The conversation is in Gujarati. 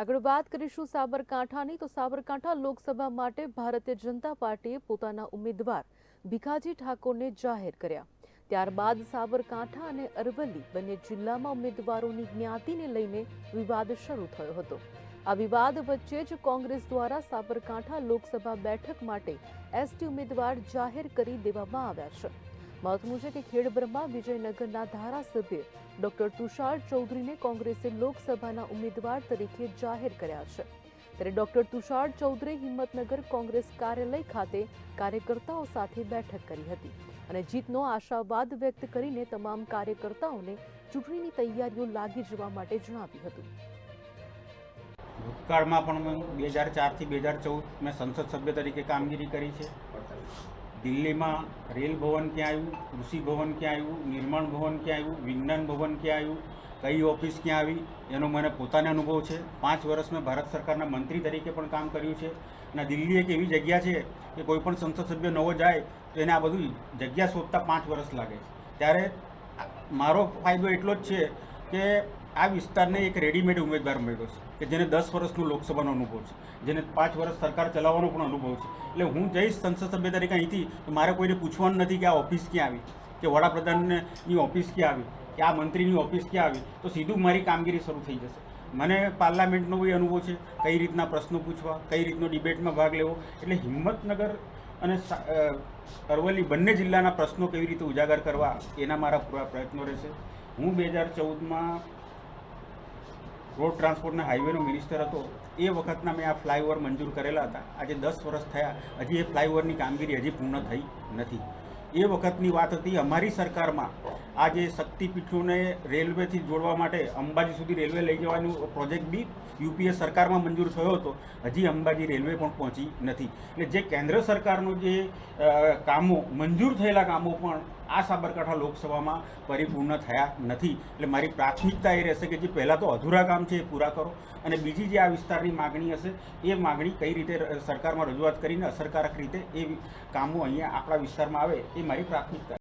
આગળ વાત કરીશું સાબરકાંઠાની તો સાબરકાંઠા લોકસભા માટે ભારતીય જનતા પાર્ટીએ પોતાના ઉમેદવાર ભીખાજી ઠાકોરને જાહેર કર્યા। ત્યારબાદ સાબરકાંઠા અને અરવલ્લી બંને જિલ્લામાં ઉમેદવારોની જ્ઞાતિને લઈને વિવાદ શરૂ થયો હતો। આ વિવાદ વચ્ચે જ કોંગ્રેસ દ્વારા સાબરકાંઠા લોકસભા બેઠક માટે એસટી ઉમેદવાર જાહેર કરી દેવામાં આવ્યા છે। મહત્વનું છે કે ખેડબ્રહ્મા વિજયનગરના ધારાસભ્ય ડોક્ટર તુષાર ચૌધરીને કોંગ્રેસે લોકસભાના ઉમેદવાર તરીકે જાહેર કર્યા છે। ત્યારે ડોક્ટર તુષાર ચૌધરીએ હિંમતનગર કોંગ્રેસ કાર્યાલય ખાતે કાર્યકર્તાઓ સાથે બેઠક કરી હતી અને જીતનો આશાવાદ વ્યક્ત કરીને તમામ કાર્યકર્તાઓને ચૂંટણીની તૈયારીઓ લાગી જવા માટે જણાવ્યું હતું। ભૂતકાળમાં પણ મેં 2004થી 2014 મેં સંસદ સભ્ય તરીકે કામગીરી કરી છે। દિલ્હીમાં રેલ ભવન ક્યાં આવ્યું, કૃષિ ભવન ક્યાં આવ્યું, નિર્માણ ભવન ક્યાં આવ્યું, વિજ્ઞાન ભવન ક્યાં આવ્યું, કઈ ઓફિસ ક્યાં આવી, એનો મને પોતાને અનુભવ છે। 5 વર્ષ મેં ભારત સરકારના મંત્રી તરીકે પણ કામ કર્યું છે અને દિલ્હી એક એવી જગ્યા છે કે કોઈ પણ સંસદ સભ્ય નવો જાય તો એને આ બધું જગ્યા શોધતા 5 વર્ષ લાગે છે। ત્યારે મારો ફાયદો એટલો જ છે કે આ વિસ્તારને એક રેડીમેડ ઉમેદવાર મળ્યો છે કે જેને 10 વર્ષનો લોકસભાનો અનુભવ છે, જેને 5 વર્ષ સરકાર ચલાવવાનો પણ અનુભવ છે। એટલે હું જઈશ સંસદ સભ્ય તરીકે અહીંથી તો મારે કોઈને પૂછવાનું નથી કે આ ઓફિસ ક્યાં આવી, કે વડાપ્રધાનની ઓફિસ ક્યાં આવી, કે આ મંત્રીની ઓફિસ ક્યાં આવી, તો સીધું મારી કામગીરી શરૂ થઈ જશે। મને પાર્લામેન્ટનો બી અનુભવ છે, કઈ રીતના પ્રશ્નો પૂછવા, કઈ રીતનો ડિબેટમાં ભાગ લેવો। એટલે હિંમતનગર અને અરવલ્લી બંને જિલ્લાના પ્રશ્નો કેવી રીતે ઉજાગર કરવા એના મારા પૂરા પ્રયત્નો રહેશે। હું 2014માં રોડ ટ્રાન્સપોર્ટના હાઈવેનો મિનિસ્ટર હતો, એ વખતના મેં આ ફ્લાયઓવર મંજૂર કરેલા હતા। આજે 10 વર્ષ થયા, હજી એ ફ્લાયઓવરની કામગીરી હજી પૂર્ણ થઈ નથી। એ વખતની વાત હતી। અમારી સરકારમાં આ જે શક્તિપીઠોને રેલવેથી જોડવા માટે અંબાજી સુધી રેલવે લઈ જવાનો પ્રોજેક્ટ બી યુપીએ સરકારમાં મંજૂર થયો હતો, હજી અંબાજી રેલવે પણ પહોંચી નથી। એટલે જે કેન્દ્ર સરકારનું જે કામો મંજૂર થયેલા કામો પણ આ સાબરકાંઠા લોકસભામાં પરિપૂર્ણ થયા નથી। એટલે મારી પ્રાથમિકતા એ રહેશે કે જે પહેલાં તો અધૂરા કામ છે એ પૂરા કરો અને બીજી જે આ વિસ્તારની માગણી હશે એ માગણી કઈ રીતે સરકારમાં રજૂઆત કરીને અસરકારક રીતે એ કામો અહીંયા આપણા વિસ્તારમાં આવે એ મારી પ્રાથમિકતા છે।